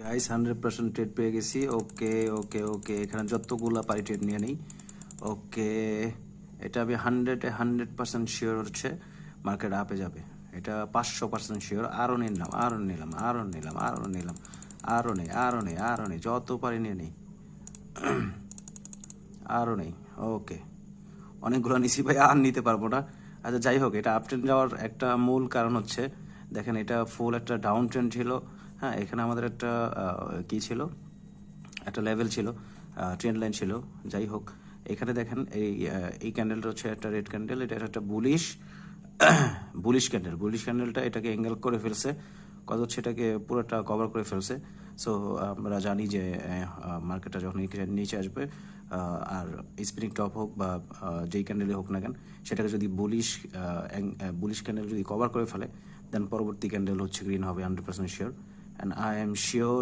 Guys 100% trade পেয়ে গেছি। ওকে ওকে ওকে, এখানে যতগুলা পারি ট্রেড নিয়ে নেই। ওকে, এটা আমি 100% শিওর হচ্ছে মার্কেট আপে যাবে। এটা 500% শিওর। আরও নিলাম, আরও নিলাম, আরও নিলাম, আরও নিলাম, আরও নেই, আরও নেই, আরও নেই, যত পারি নিয়ে নেই, আরও নেই। ওকে, অনেকগুলো নিছি ভাই, আর নিতে পারবো না। আচ্ছা যাই হোক, এটা আপ ট্রেন্ড যাওয়ার একটা মূল কারণ হচ্ছে, দেখেন এটা ফুল একটা ডাউন ট্রেন্ড ছিল। হ্যাঁ, এখানে আমাদের একটা কি ছিল, একটা লেভেল ছিল, ট্রেন্ড লাইন ছিল। যাই হোক, এখানে দেখেন এই ক্যান্ডেলটা হচ্ছে একটা রেড ক্যান্ডেল, এটা একটা বুলিশ বুলিশ ক্যান্ডেল। বুলিশ ক্যান্ডেলটা এটাকে এঙ্গেল করে ফেলছে, কত হচ্ছে এটাকে পুরোটা কভার করে ফেলছে। সো আমরা জানি যে মার্কেটটা যখন নিচে আসবে, আর স্পিনিং টপ হোক বা যেই ক্যান্ডেলে হোক না কেন, সেটাকে যদি বুলিশ ক্যান্ডেল যদি কভার করে ফেলে, দেন পরবর্তী ক্যান্ডেল হচ্ছে গ্রিন হবে 100% sure. And I am sure